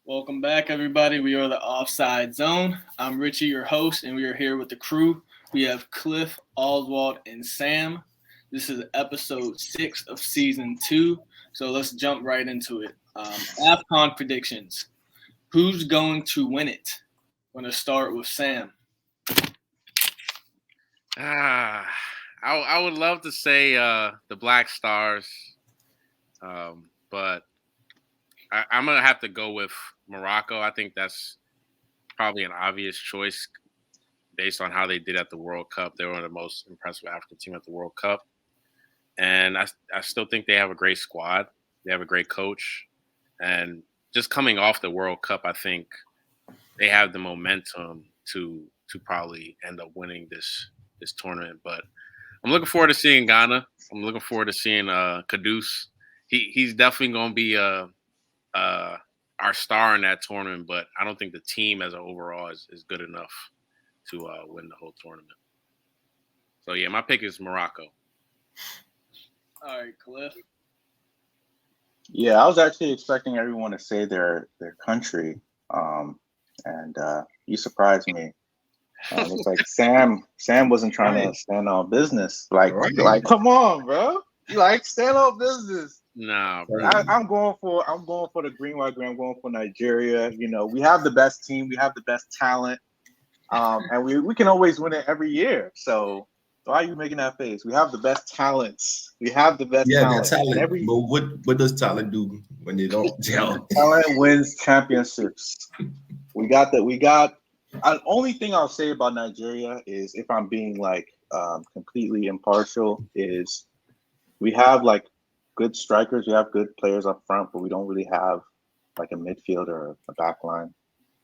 Welcome back, everybody. We are the Offside Zone. I'm Richie, your host, and we are here with the crew. We have Cliff, Oswald, and Sam. This is episode 6 of season 2, so let's jump right into it. AFCON predictions. Who's going to win it? I'm going to start with Sam. I would love to say the Black Stars, but I'm going to have to go with Morocco. I think that's probably an obvious choice based on how they did at the World Cup. They were one of the most impressive African team at the World Cup. And I still think they have a great squad. They have a great coach. And just coming off the World Cup, I think they have the momentum to probably end up winning this tournament. But I'm looking forward to seeing Ghana. I'm looking forward to seeing Kudus. He's definitely going to be our star in that tournament, but I don't think the team as an overall is good enough to win the whole tournament. So, yeah, my pick is Morocco. All right, Cliff. Yeah, I was actually expecting everyone to say their country, and you surprised me. It's like Sam wasn't trying to stand on business. Like, come on, bro. You like stand on business. Nah, bro. I'm going for the green, white, green. I'm going for Nigeria. You know, we have the best team, we have the best talent, and we can always win it every year. So why are you making that face? We have the best talents. We have the best talent. But what does talent do when they don't gel? Talent wins championships. We got that. The only thing I'll say about Nigeria is, if I'm being completely impartial, is we have good strikers. We have good players up front, but we don't really have a midfield or a back line.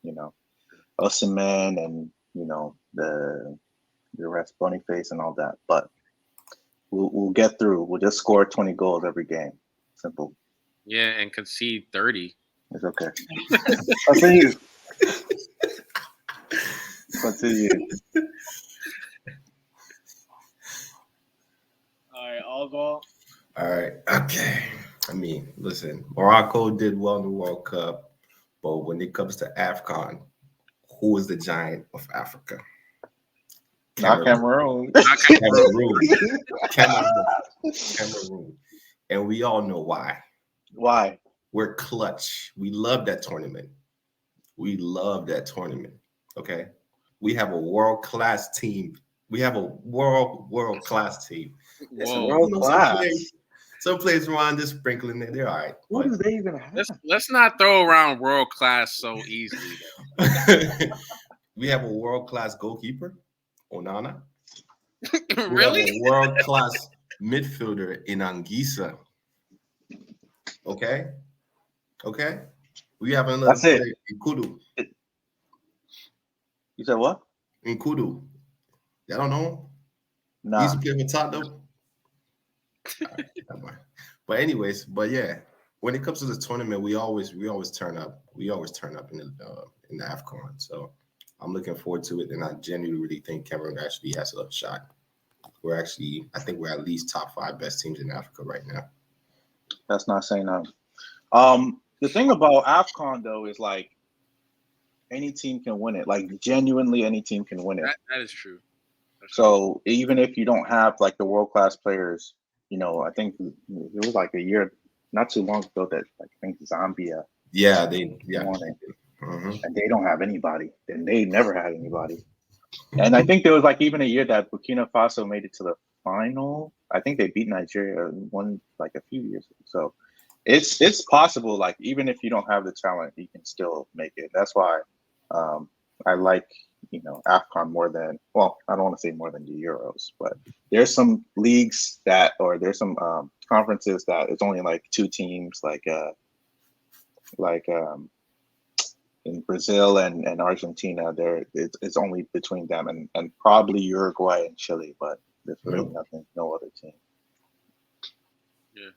You know, Osimhen and the rest, Boniface and all that. But we'll get through. We'll just score 20 goals every game. Simple. Yeah, and concede 30. It's okay. Continue. All right, Oswald. All right. Okay. I mean, listen, Morocco did well in the World Cup, but when it comes to AFCON, who is the giant of Africa? Cameroon. Cameroon. And we all know why. Why? We're clutch. We love that tournament. Okay. We have a world-class team. World-class team. World-class. Some players around just sprinkling there. They're all right. What do they even have? Let's not throw around world class so easily. We have a world-class goalkeeper, Onana. Really? We have a world-class midfielder in Anguissa. Okay. We have another player, Nkudu. You said what? Nkudu. Y'all don't know him? Nah. He's playing with Tottenham. But yeah, when it comes to the tournament, we always turn up. We always turn up in the AFCON. So I'm looking forward to it, and I genuinely really think Cameroon actually has a shot. I think we're at least top 5 best teams in Africa right now. That's not saying nothing. The thing about AFCON though is any team can win it. Genuinely, any team can win it. That is true. So even if you don't have the world-class players, I think it was a year not too long ago that I think Zambia. Won it. Mm-hmm. And they don't have anybody. And they never had anybody. And I think there was even a year that Burkina Faso made it to the final. I think they beat Nigeria one a few years ago. So it's possible. Even if you don't have the talent, you can still make it. That's why I like AFCON more than, well, I don't want to say more than the Euros, but there's some leagues there's some conferences that it's only 2 teams, in Brazil and Argentina. It's only between them and probably Uruguay and Chile, but there's really no other team. Yeah.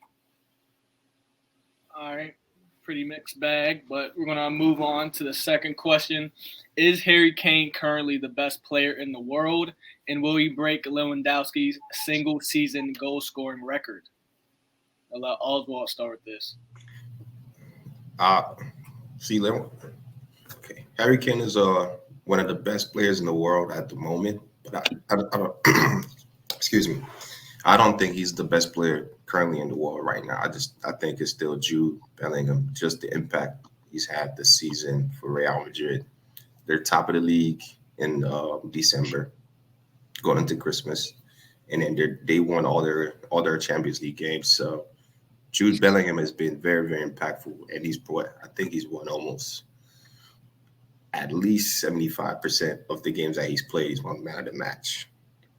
All right. Pretty mixed bag, but we're going to move on to the second question. Is Harry Kane currently the best player in the world, and will he break Lewandowski's single-season goal-scoring record? I'll let Oswald start with this. See, okay. Harry Kane is one of the best players in the world at the moment, but I don't. Excuse me. I don't think he's the best player currently in the world right now. I think it's still Jude Bellingham. Just the impact he's had this season for Real Madrid. They're top of the league in December, going into Christmas, and then they won all their Champions League games. So Jude Bellingham has been very, very impactful, and I think he's won almost at least 75% of the games that he's played. He's won man of the match.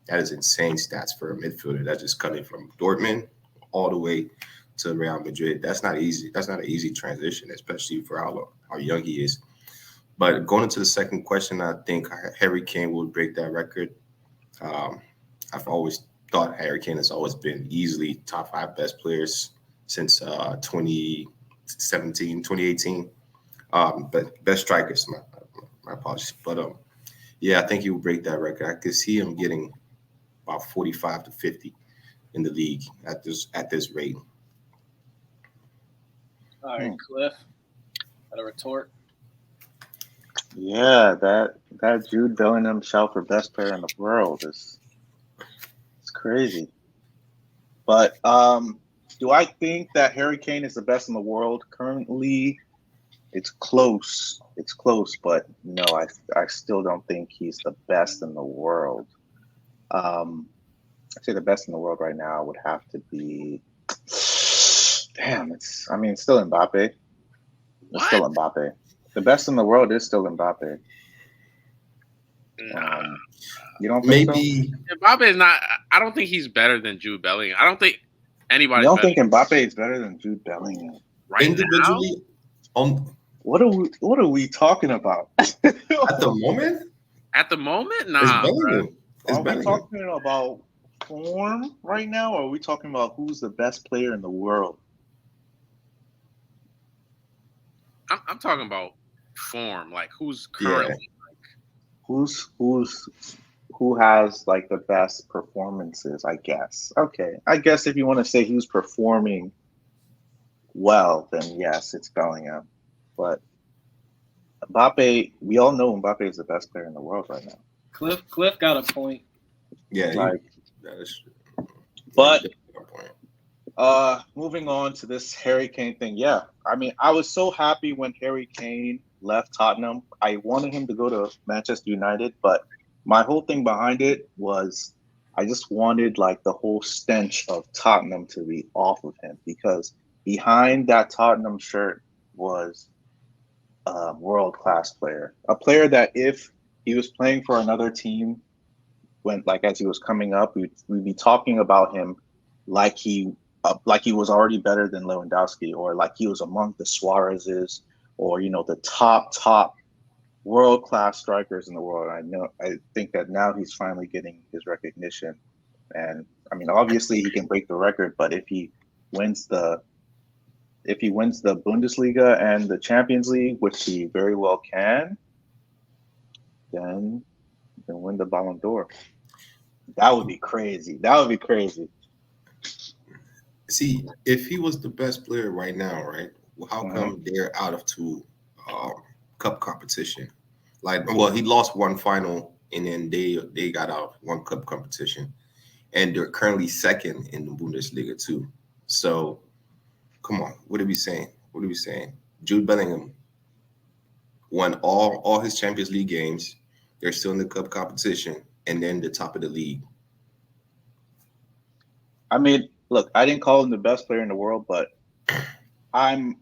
That is insane stats for a midfielder. That's just coming from Dortmund all the way to Real Madrid. That's not easy. That's not an easy transition, especially for how young he is. But going into the second question, I think Harry Kane will break that record. I've always thought Harry Kane has always been easily top 5 best players since 2017, 2018. But best strikers, my apologies. But yeah, I think he will break that record. I could see him getting about 45 to 50 in the league at this rate. All right, Cliff, got a retort. Yeah, that Jude Bellingham shout for best player in the world is crazy. But do I think that Harry Kane is the best in the world currently? It's close. It's close, but no, I still don't think he's the best in the world. I'd say the best in the world right now would have to be. Damn, it's still Mbappe. It's still Mbappe. The best in the world is still Mbappe. You don't think maybe so? Mbappe is not. I don't think he's better than Jude Bellingham. I don't think anybody. You don't think Mbappe is better than Jude Bellingham? Right individually, now? What are we talking about? At the moment? At the moment, nah. Are we talking about form right now, or are we talking about who's the best player in the world? I'm talking about form, like who's currently who has like the best performances, I guess. Okay. I guess if you want to say who's performing well, then yes, it's Bellingham. But Mbappe, we all know Mbappe is the best player in the world right now. Cliff got a point. Yeah, that is true. But moving on to this Harry Kane thing. Yeah, I was so happy when Harry Kane left Tottenham. I wanted him to go to Manchester United, but my whole thing behind it was I just wanted like the whole stench of Tottenham to be off of him, because behind that Tottenham shirt was a world-class player, a player that if he was playing for another team, as he was coming up, we'd be talking about him like he was already better than Lewandowski, or like he was among the Suarez's, or the top world-class strikers in the world. I think that now he's finally getting his recognition, and obviously he can break the record, but if he wins the Bundesliga and the Champions League, which he very well can, then he can win the Ballon d'Or. That would be crazy. See, if he was the best player right now, right? Well, how come they're out of 2 cup competition? He lost one final, and then they got out of 1 cup competition, and they're currently second in the Bundesliga too. So, come on, what are we saying? Jude Bellingham won all his Champions League games. They're still in the cup competition, and then the top of the league. Look, I didn't call him the best player in the world, but I'm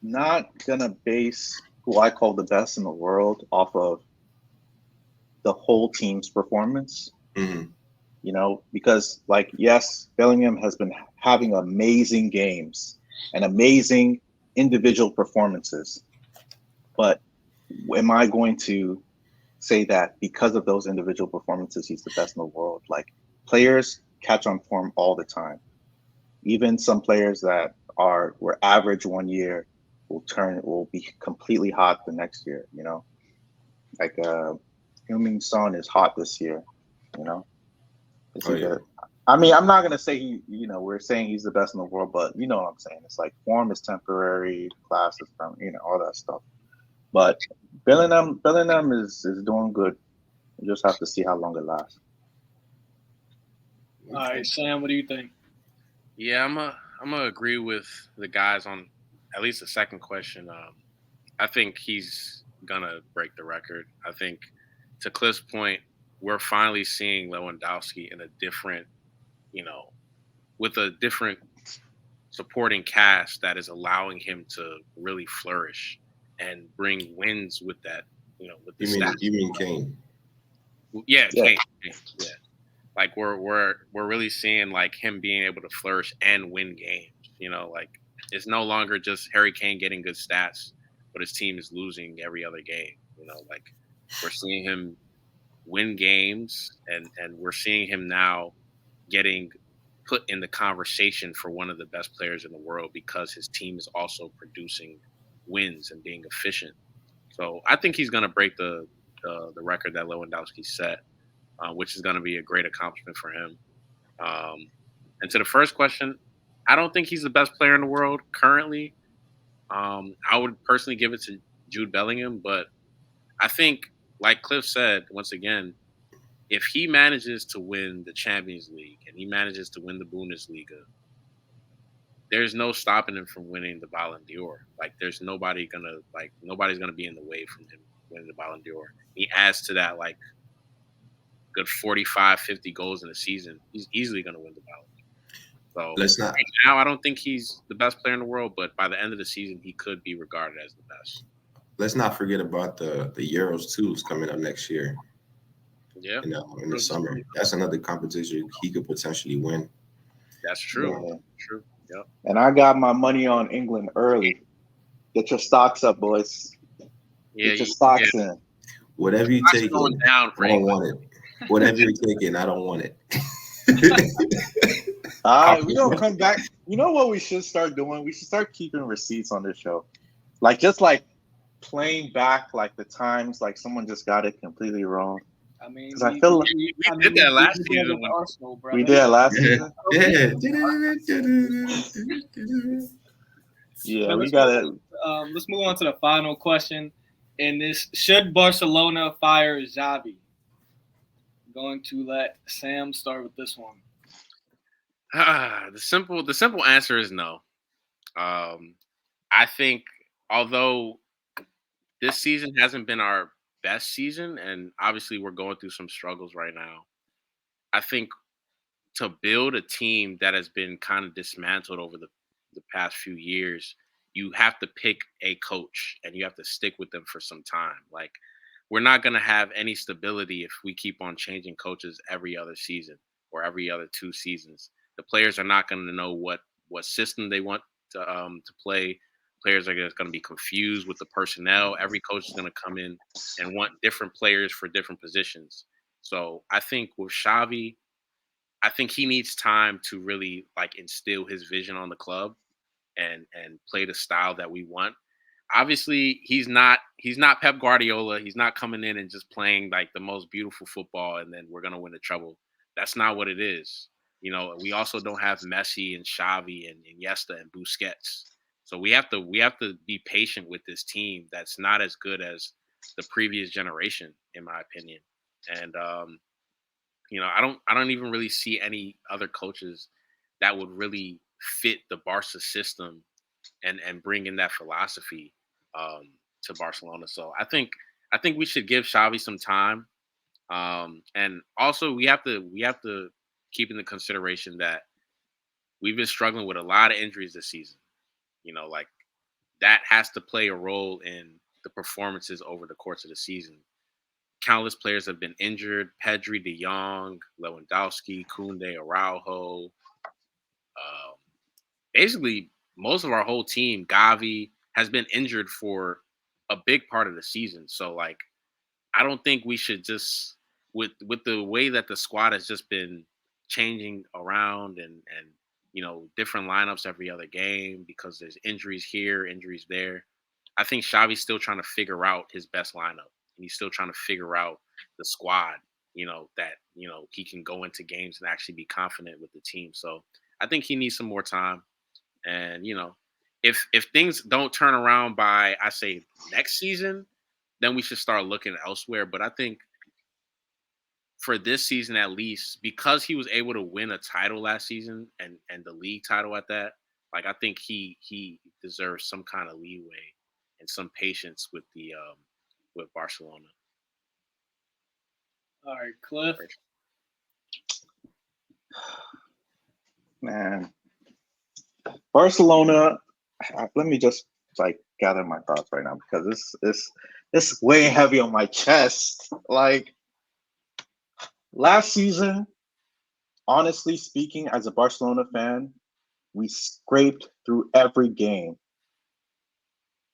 not gonna base who I call the best in the world off of the whole team's performance. Because yes, Bellingham has been having amazing games and amazing individual performances, but am I going to say that because of those individual performances he's the best in the world? Players catch on form all the time. Even some players that were average one year will be completely hot the next year. Heung-min Son is hot this year. I'm not gonna say we're saying he's the best in the world, but you know what I'm saying. It's like form is temporary, class is all that stuff. But Bellingham is doing good. You just have to see how long it lasts. All right, Sam, what do you think? Yeah, I'm gonna agree with the guys on at least the second question. I think he's gonna break the record. I think to Cliff's point, we're finally seeing Lewandowski in a different, with a different supporting cast that is allowing him to really flourish and bring wins with that, with the stats. You mean Kane? Yeah, Yeah. Kane. Yeah. Like we're really seeing like him being able to flourish and win games. Like it's no longer just Harry Kane getting good stats, but his team is losing every other game. Like we're seeing him win games, and we're seeing him now getting put in the conversation for one of the best players in the world because his team is also producing wins and being efficient. So I think he's going to break the record that Lewandowski set, which is going to be a great accomplishment for him. And to the first question, I don't think he's the best player in the world currently. I would personally give it to Jude Bellingham, but I think, like Cliff said, once again, if he manages to win the Champions League and he manages to win the Bundesliga, there's no stopping him from winning the Ballon d'Or. Like nobody's gonna be in the way from him winning the Ballon d'Or. He adds to that like good 45, 50 goals in a season. He's easily gonna win the Ballon d'Or. So right now, I don't think he's the best player in the world, but by the end of the season, he could be regarded as the best. Let's not forget about the Euros too. Is coming up next year. Yeah, in the summer. That's another competition he could potentially win. That's true. Yeah. True. Yep. And I got my money on England early. Get your stocks up, boys. Yeah, Get your stocks in. Whatever you take, I don't want it. Whatever you're taking, I don't want it. All right, we're gonna come back. You know what we should start doing? We should start keeping receipts on this show, like playing back like the times like someone just got it completely wrong. I mean, I feel like we did that last season. We did it last season. Yeah, we got it. Let's move on to the final question. And this: should Barcelona fire Xavi? I'm going to let Sam start with this one. The simple answer is no. I think although this season hasn't been our best season, and obviously we're going through some struggles right now, I think to build a team that has been kind of dismantled over the past few years, you have to pick a coach and you have to stick with them for some time. Like we're not going to have any stability if we keep on changing coaches every other season or every other 2 seasons. The players are not going to know what system they want to play. Players are just going to be confused with the personnel. Every coach is going to come in and want different players for different positions. So I think with Xavi, I think he needs time to really like instill his vision on the club and play the style that we want. Obviously, he's not Pep Guardiola. He's not coming in and just playing like the most beautiful football and then we're going to win the treble. That's not what it is. We also don't have Messi and Xavi and Iniesta and Busquets. So we have to be patient with this team that's not as good as the previous generation, in my opinion. And I don't even really see any other coaches that would really fit the Barca system and bring in that philosophy to Barcelona. So I think we should give Xavi some time. And also we have to keep in the consideration that we've been struggling with a lot of injuries this season. Like that has to play a role in the performances over the course of the season. Countless players have been injured: Pedri, De Jong, Lewandowski, Koundé, Araujo. Basically, most of our whole team, Gavi, has been injured for a big part of the season. So, like, I don't think we should just with the way that the squad has just been changing around and different lineups every other game because there's injuries here, injuries there. I think Xavi's still trying to figure out his best lineup. And he's still trying to figure out the squad, that he can go into games and actually be confident with the team. So I think he needs some more time. And if things don't turn around by, I say, next season, then we should start looking elsewhere. But I think for this season at least, because he was able to win a title last season and the league title at that, like I think he deserves some kind of leeway and some patience with the with Barcelona. All right, Cliff. Man, Barcelona. Let me just like gather my thoughts right now because this way heavy on my chest. Like last season, honestly speaking, as a Barcelona fan, we scraped through every game.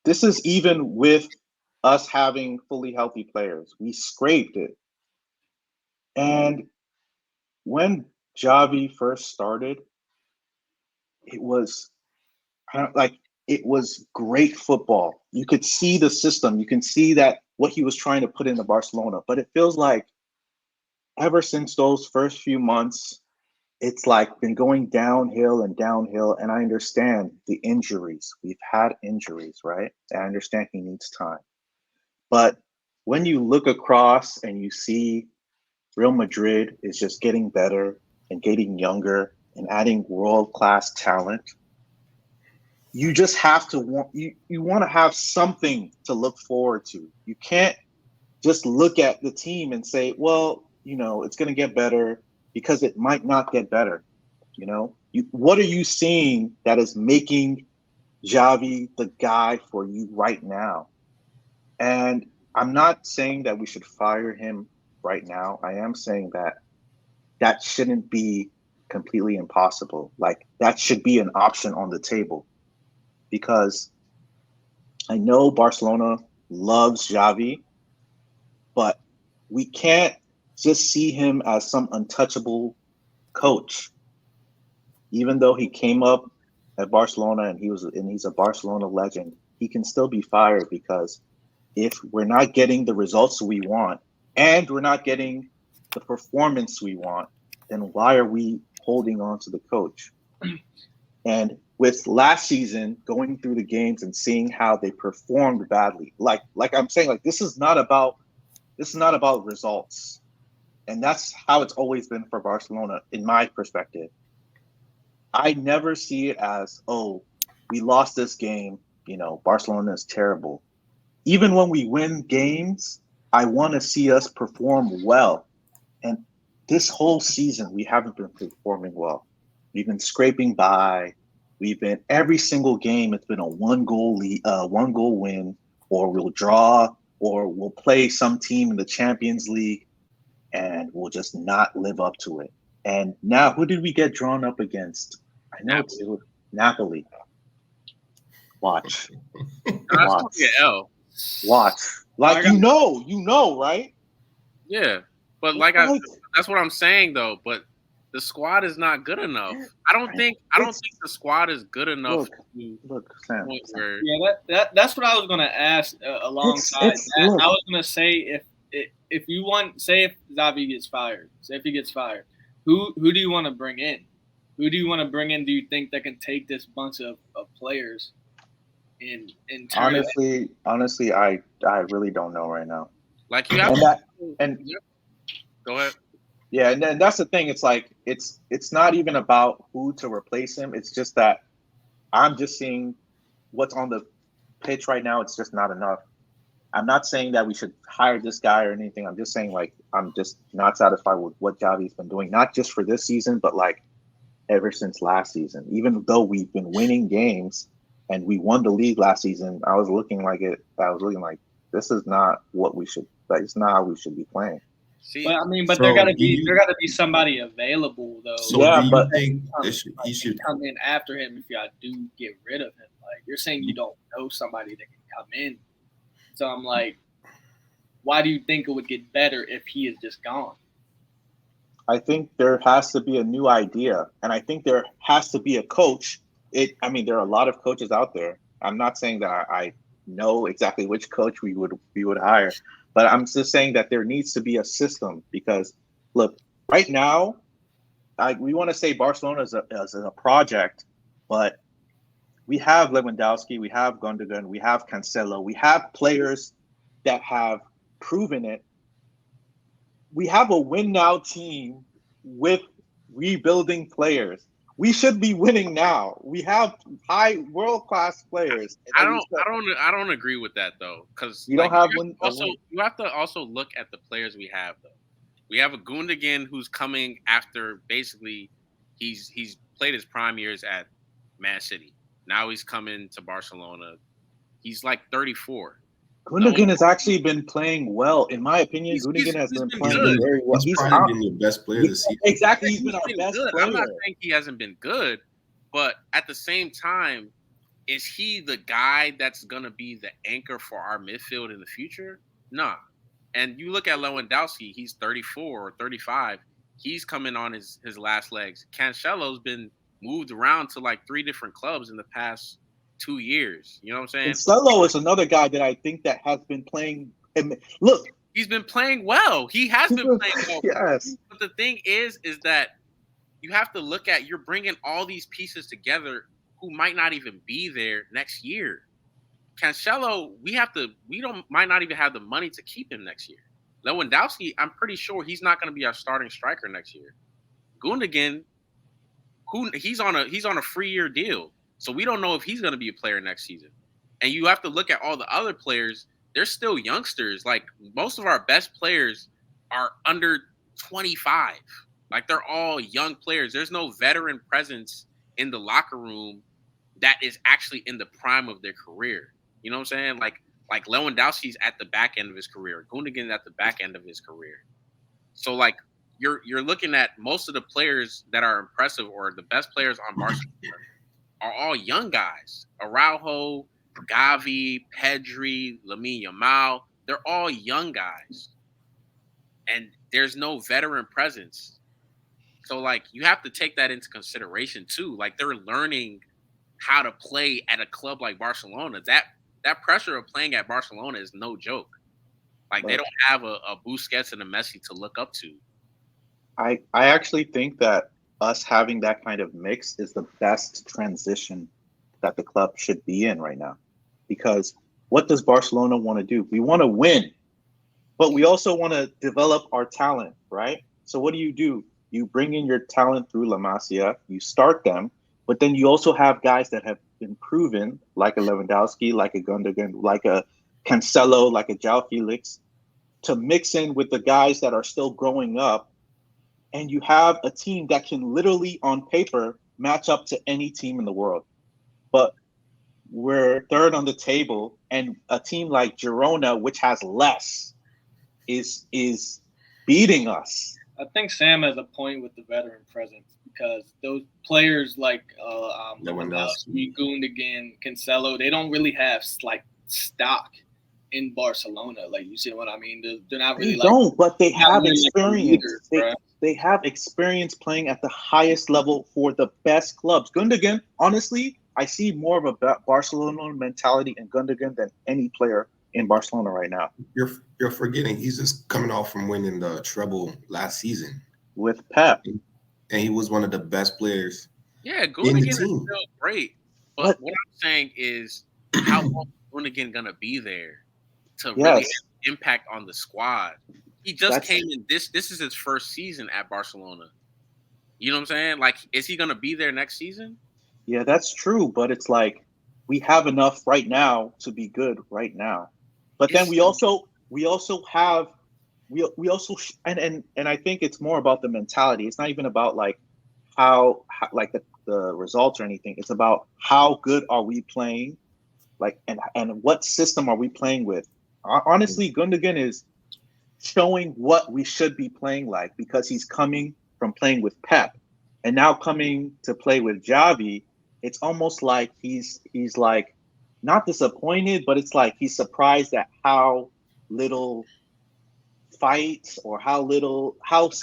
This is even with us having fully healthy players. We scraped it. And when Xavi first started, it was it was great football. You could see the system. You can see that what he was trying to put into Barcelona. But it feels like ever since those first few months, it's like been going downhill and downhill. And I understand the injuries. We've had injuries, right? I understand he needs time. But when you look across and you see Real Madrid is just getting better and getting younger and adding world-class talent, you just have to you want to have something to look forward to. You can't just look at the team and say, well, it's going to get better, because it might not get better. What are you seeing that is making Xavi the guy for you right now? And I'm not saying that we should fire him right now. I am saying that shouldn't be completely impossible. Like, that should be an option on the table, because I know Barcelona loves Xavi, but we can't just see him as some untouchable coach. Even though he came up at Barcelona and he's a Barcelona legend, he can still be fired, because if we're not getting the results we want and we're not getting the performance we want, then why are we holding on to the coach? And with last season, going through the games and seeing how they performed badly, like I'm saying, like this is not about results. And that's how it's always been for Barcelona, in my perspective. I never see it as, oh, we lost this game, Barcelona is terrible. Even when we win games, I want to see us perform well. And this whole season, we haven't been performing well. We've been scraping by. We've been every single game. It's been a one goal win, or we'll draw, or we'll play some team in the Champions League, and we'll just not live up to it. And now, who did we get drawn up against? I know it was Napoli. Watch. Watch. Like, right? Yeah. But that's what I'm saying though. But the squad is not good enough. I don't think the squad is good enough. Look, Sam. Yeah, that's what I was gonna ask alongside that. I was gonna say if you want, say if Xavi gets fired, who do you want to bring in? Who do you want to bring in? Do you think that can take this bunch of players and turn honestly, I really don't know right now. Like you have go ahead. Yeah, and then that's the thing. It's like it's not even about who to replace him. It's just that I'm just seeing what's on the pitch right now. It's just not enough. I'm not saying that we should hire this guy or anything. I'm just saying, like, I'm just not satisfied with what Xavi's been doing, not just for this season, but like ever since last season. Even though we've been winning games and we won the league last season, I was looking like this is not what we should. Like, it's not how we should be playing. But there gotta be somebody available though. So do you think he should come in after him if y'all do get rid of him? Like, you're saying you don't know somebody that can come in. So I'm like, why do you think it would get better if he is just gone? I think there has to be a new idea, and I think there has to be a coach. There are a lot of coaches out there. I'm not saying that I know exactly which coach we would hire, but I'm just saying that there needs to be a system, because look, right now, we want to say Barcelona is a project, but we have Lewandowski, we have Gundogan, we have Cancelo, we have players that have proven it. We have a win now team with rebuilding players. We should be winning now. We have high world-class players. I don't agree with that though, because You don't have one. You have to also look at the players we have though. We have a Gundogan who's coming after basically he's played his prime years at Man City. Now he's coming to Barcelona. He's like 34. Gundogan has actually been playing well, in my opinion. Gundogan has been playing very well. He's probably been your best player this season. Exactly, he's been our best player. I'm not saying he hasn't been good, but at the same time, is he the guy that's gonna be the anchor for our midfield in the future? Nah. And you look at Lewandowski, he's 34 or 35. He's coming on his last legs. Cancelo's been moved around to like 3 different clubs in the past 2 years. You know what I'm saying? Cancelo is another guy that I think that has been playing. Look, he's been playing well. He has been playing well. Yes. But the thing is that you have to look at, you're bringing all these pieces together who might not even be there next year. Cancelo, might not even have the money to keep him next year. Lewandowski, I'm pretty sure he's not going to be our starting striker next year. Gundogan, he's on a 3-year deal. So we don't know if he's going to be a player next season. And you have to look at all the other players. They're still youngsters. Like, most of our best players are under 25. Like, they're all young players. There's no veteran presence in the locker room that is actually in the prime of their career. You know what I'm saying? Like Lewandowski's at the back end of his career. Gundogan's at the back end of his career. So, like, you're looking at most of the players that are impressive, or the best players on Barcelona, are all young guys. Araujo, Gavi, Pedri, Lamine Yamal. They're all young guys. And there's no veteran presence. So, like, you have to take that into consideration, too. Like, they're learning how to play at a club like Barcelona. That pressure of playing at Barcelona is no joke. Like, they don't have a Busquets and a Messi to look up to. I actually think that us having that kind of mix is the best transition that the club should be in right now. Because what does Barcelona want to do? We want to win, but we also want to develop our talent, right? So what do? You bring in your talent through La Masia, you start them, but then you also have guys that have been proven, like a Lewandowski, like a Gundogan, like a Cancelo, like a João Felix, to mix in with the guys that are still growing up. And you have a team that can literally, on paper, match up to any team in the world. But we're third on the table, and a team like Girona, which has less, is beating us. I think Sam has a point with the veteran presence, because those players like Lewandowski, Gundogan, Cancelo, they don't really have like stock in Barcelona. Like, you see what I mean? They're not really. But they have experience. Leaders, they have experience playing at the highest level for the best clubs. Gundogan, honestly, I see more of a Barcelona mentality in Gundogan than any player in Barcelona right now. You're forgetting he's just coming off from winning the treble last season with Pep, and he was one of the best players. Yeah, Gundogan is still great, but what I'm saying is, how long is Gundogan gonna be there to really impact on the squad? He just came in. This is his first season at Barcelona. You know what I'm saying? Like, is he gonna be there next season? Yeah, that's true, but it's like we have enough right now to be good right now. But then we also have and I think it's more about the mentality. It's not even about like how like the results or anything. It's about how good are we playing, like, and what system are we playing with. Honestly, Gundogan is showing what we should be playing like, because he's coming from playing with Pep and now coming to play with Xavi. It's almost like he's like not disappointed, but it's like he's surprised at how little fights or how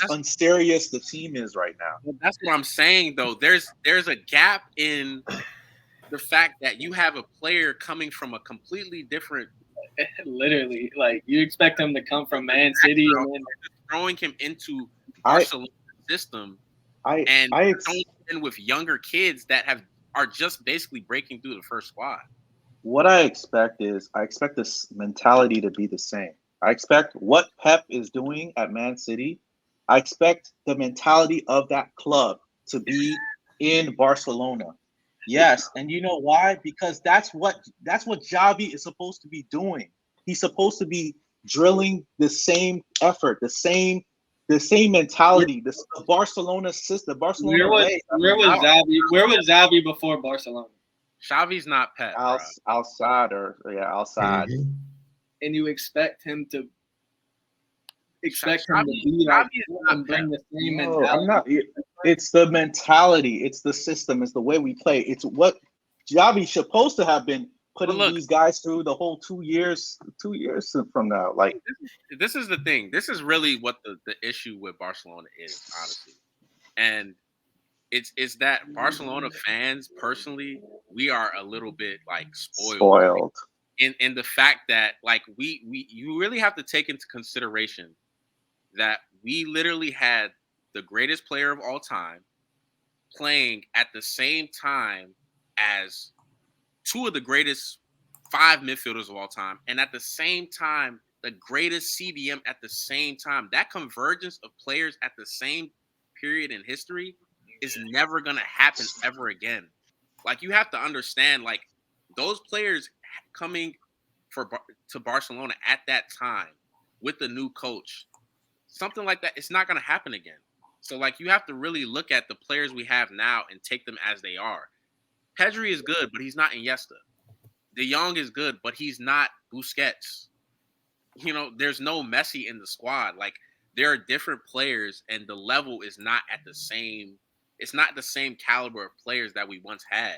unserious the team is right now. That's what I'm saying, though. There's a gap in the fact that you have a player coming from a completely different. Literally, like, you expect him to come from Man City and then throwing him into Barcelona's system, and throwing him in with younger kids that are just basically breaking through the first squad. What I expect this mentality to be the same. I expect what Pep is doing at Man City. I expect the mentality of that club to be in Barcelona. Yes, and you know why? Because that's what Xavi is supposed to be doing. He's supposed to be drilling the same effort, the same mentality, the Barcelona system, Barcelona way. Where was Xavi before Barcelona? Xavi's not Pep, bro. Outside. Mhm. And you expect him to be Xavi like is and not bring Pep. the same No, mentality. I'm not. It's the mentality. It's the system. It's the way we play. It's what Xavi's supposed to have been putting look, these guys through the whole 2 years. 2 years from now, like this is the thing. This is really what the issue with Barcelona is, honestly. And it's that Barcelona fans, personally, we are a little bit like spoiled. In the fact that like you really have to take into consideration that we literally had the greatest player of all time playing at the same time as two of the greatest 5 midfielders of all time, and at the same time the greatest CDM at the same time. That convergence of players at the same period in history is never going to happen ever again. Like, you have to understand, like, those players coming to Barcelona at that time with the new coach, something like that, it's not going to happen again. So, like, you have to really look at the players we have now and take them as they are. Pedri is good, but he's not Iniesta. De Jong is good, but he's not Busquets. You know, there's no Messi in the squad. Like, there are different players, and the level is not at the same. It's not the same caliber of players that we once had.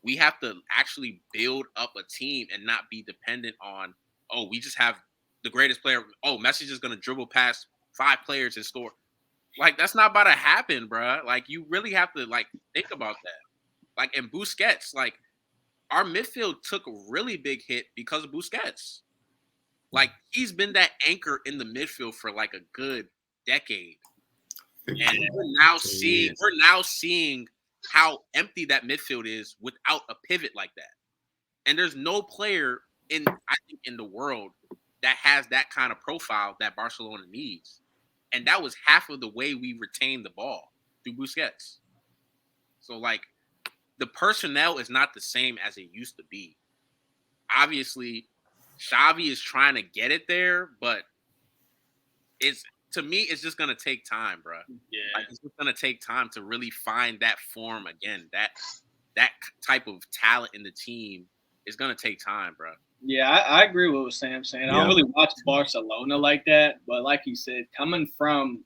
We have to actually build up a team and not be dependent on, oh, we just have the greatest player. Oh, Messi's just gonna dribble past 5 players and score. Like, that's not about to happen, bro. Like, you really have to like think about that. Like, in Busquets, like, our midfield took a really big hit because of Busquets. Like, he's been that anchor in the midfield for like a good decade. And we're now seeing how empty that midfield is without a pivot like that. And there's no player in the world that has that kind of profile that Barcelona needs. And that was half of the way we retained the ball through Busquets. So, like, the personnel is not the same as it used to be. Obviously, Xavi is trying to get it there, but to me, it's just gonna take time, bro. Yeah, like, it's just gonna take time to really find that form again. That type of talent in the team is gonna take time, bro. Yeah, I agree with what Sam's saying. I don't really watch Barcelona like that, but like he said, coming from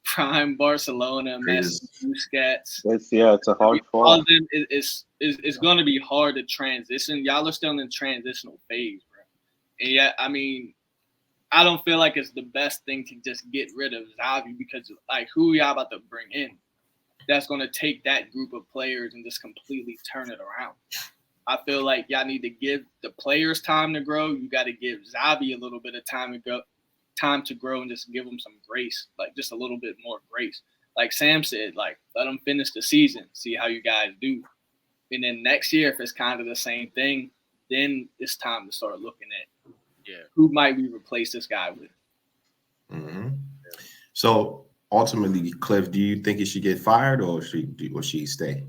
prime Barcelona, Messi, Busquets, it's a hard fall. All of them is going to be hard to transition. Y'all are still in transitional phase, bro. And yeah, I mean, I don't feel like it's the best thing to just get rid of Xavi, because like, who y'all about to bring in that's going to take that group of players and just completely turn it around? I feel like y'all need to give the players time to grow. You got to give Xavi a little bit of time to grow, and just give him some grace, like just a little bit more grace. Like Sam said, like, let him finish the season, see how you guys do. And then next year, if it's kind of the same thing, then it's time to start looking at who might we replace this guy with. Mm-hmm. So ultimately, Cliff, do you think he should get fired or should he stay?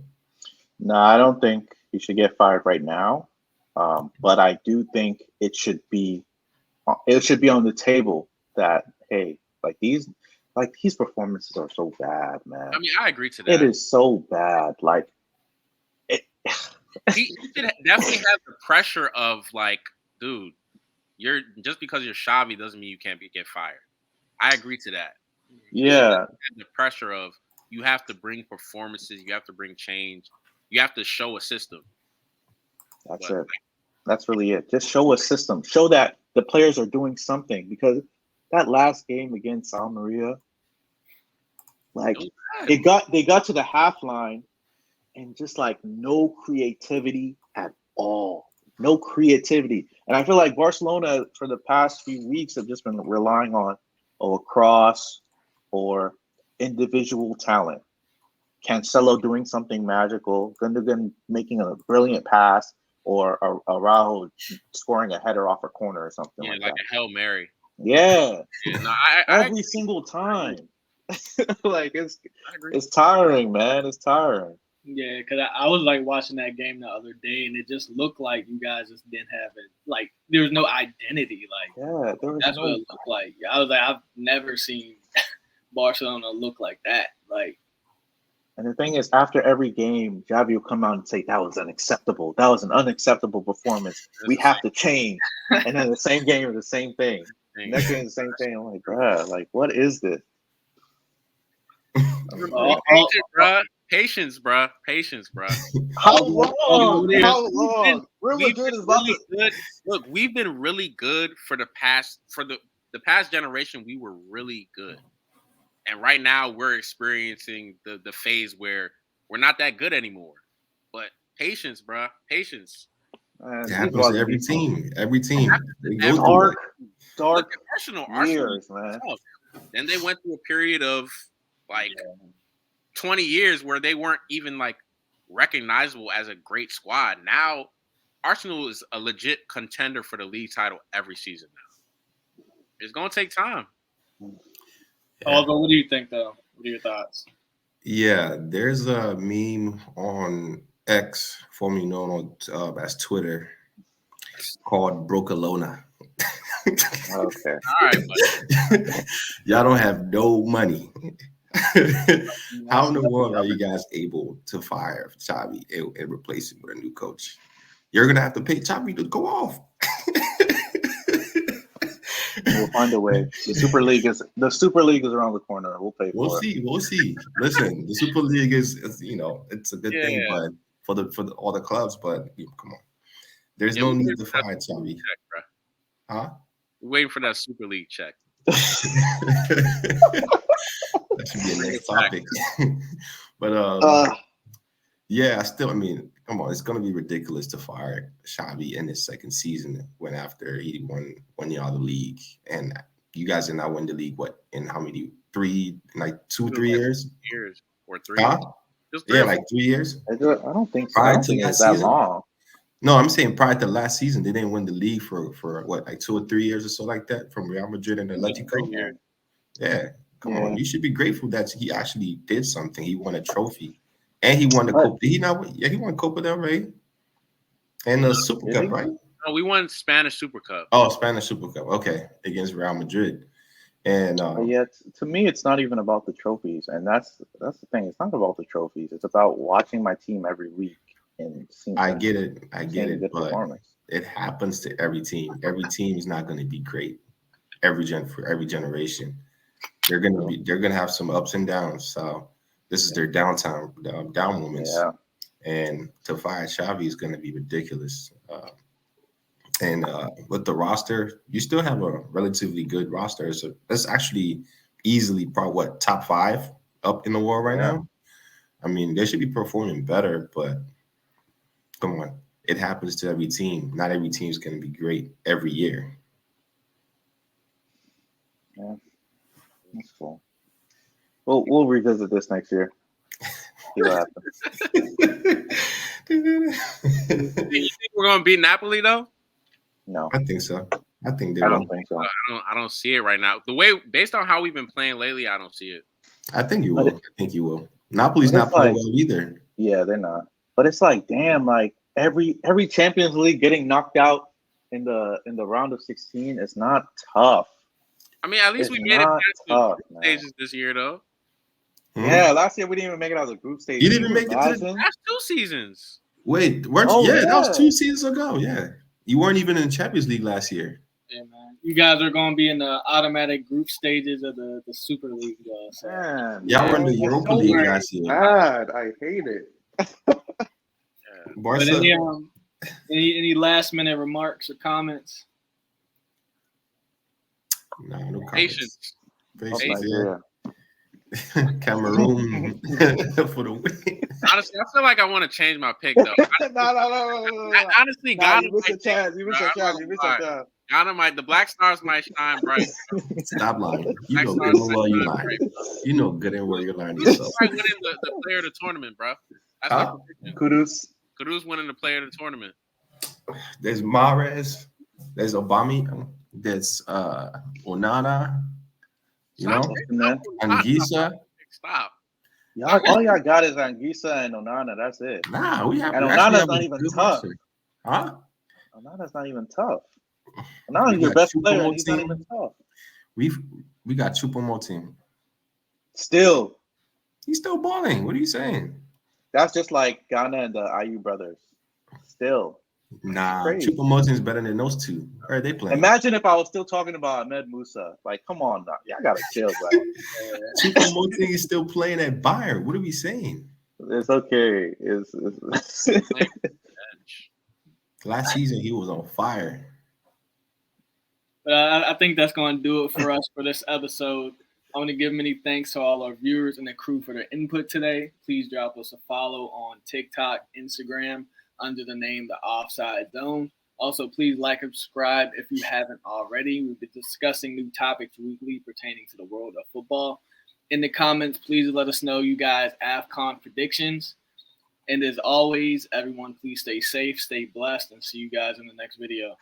No, I don't think he should get fired right now. But I do think it should be on the table that, hey, like these performances are so bad, man. I mean, I agree to that. It is so bad. Like, he should definitely have the pressure of like, dude, you're just because you're Xavi doesn't mean you can't get fired. I agree to that. Yeah. The pressure of you have to bring performances, you have to bring change, you have to show a system. That's it. That's really it. Just show a system. Show that the players are doing something, because that last game against Almeria, like, they got to the half line and just like no creativity at all. No creativity. And I feel like Barcelona for the past few weeks have just been relying on a cross or individual talent. Cancelo doing something magical, Gundogan making a brilliant pass, or Araujo scoring a header off a corner or something like that. A Hail Mary. Yeah. No, Every single time. Like I agree. it's tiring, man. It's tiring. Yeah, because I was like watching that game the other day, and it just looked like you guys just didn't have it. Like there was no identity. Like Yeah, that's what it looked like. I was like, I've never seen Barcelona look like that. Like, and the thing is, after every game, Javi will come out and say that was unacceptable. That was an unacceptable performance. We have to change. And then the same game, the same thing. Next game, the same thing. I'm like, bruh, like what is this? Patience, bro. How long? Real Madrid is about to good. Look, we've been really good for the past generation. We were really good, and right now we're experiencing the phase where we're not that good anymore. But patience, bro. Patience. It happens to every team. Every team. Dark professional years, man. Then they went through a period of 20 years where they weren't even like recognizable as a great squad. Now Arsenal is a legit contender for the league title every season now. It's gonna take time. Oliver, what do you think though? What are your thoughts? Yeah, there's a meme on X, formerly known as Twitter, called Brokalona. Okay. All right, buddy. Y'all don't have no money. How in the world are you guys able to fire Xavi and replace him with a new coach? You're gonna have to pay Xavi to go off. We'll find a way. The Super League is around the corner. We'll pay for it. We'll see. Listen, the Super League is it's a good thing, but for all the clubs, but come on. There's no need to fire Xavi. Huh? We're waiting for that Super League check. That should be a next topic. But yeah, come on, it's gonna be ridiculous to fire Xavi in his second season when after he won y'all the league, and you guys did not win the league. What in how many? 3 years? Years or 3? Huh? Yeah, like 3 years. I don't think so. I don't think it's that long. No, I'm saying prior to last season, they didn't win the league for what, like 2 or 3 years or so like that from Real Madrid and Atletico. Yeah, come on, you should be grateful that he actually did something. He won a trophy, and he won the Copa. Did he not? Yeah, he won Copa del Rey and the Super Cup, right? No, we won Spanish Super Cup. Oh, Spanish Super Cup. Okay, against Real Madrid. And to me, it's not even about the trophies, and that's the thing. It's not about the trophies. It's about watching my team every week. And I get it, but it happens to every team. Every team is not going to be great. For every generation, they're gonna have some ups and downs. So this is their down moments. Yeah. And to fire Xavi is going to be ridiculous. And with the roster, you still have a relatively good roster. So that's actually easily probably top 5 up in the world right now. I mean, they should be performing better, but come on, it happens to every team. Not every team is going to be great every year. Yeah, that's cool. We'll revisit this next year. See what happens. Do you think we're going to beat Napoli though? No, I think so. I think they I will. don't think so. I don't see it right now. Based on how we've been playing lately, I don't see it. I think you will. I think you will. Napoli's not playing well either. Yeah, they're not. But it's like, damn, like every Champions League getting knocked out in the round of 16 is not tough. I mean, at least we made it past the group stages this year, though. Yeah, last year we didn't even make it out of the group stage. You didn't even make it to the last 2 seasons. Wait, weren't you? Yeah, that was 2 seasons ago. Yeah, you weren't even in the Champions League last year. Yeah, man. You guys are going to be in the automatic group stages of the Super League. So. Man, y'all were in the Europa League last year. God, I hate it. But any last minute remarks or comments? No comments. Patience. Yeah. Cameroon for the win. Honestly, I feel like I want to change my pick though. No. Honestly, God, you missed a chance. You missed a chance. The Black Stars might shine bright. Stop lying. You Black know Stars good and might well you shine lying. bright. You know good and well you're lying to Kudus yourself. might winning the player of the tournament, bro. That's my Huh? prediction. Kudus. Kudus winning the player of the tournament. There's Mahrez. There's Obama. There's Onana. You know, Anguissa. Stop. Y'all, all y'all got is Anguissa and Onana. That's it. Nah, we have. And we actually Onana's have not a even good tough. roster. Huh? Onana's not even tough. Onana's We your got best player, and he's not Choupo-Moting. even tough. We got Choupo-Moting. Still, He's still balling. What are you saying? that's just like Ghana and the IU brothers. Still. Nah, Crazy. Choupo-Moting is better than those two. Where are they playing? Imagine if I was still talking about Ahmed Musa. Like, come on now. Y'all gotta chill, bro. Choupo-Moting is still playing at Bayern. What are we saying? It's okay. It's Last season he was on fire. But I think that's going to do it for us for this episode. I want to give many thanks to all our viewers and the crew for their input today. Please drop us a follow on TikTok, Instagram, under the name The Offside Zone. Also, please like and subscribe if you haven't already. We've been discussing new topics weekly pertaining to the world of football. In the comments, please let us know you guys' AFCON predictions. And as always, everyone, please stay safe, stay blessed, and see you guys in the next video.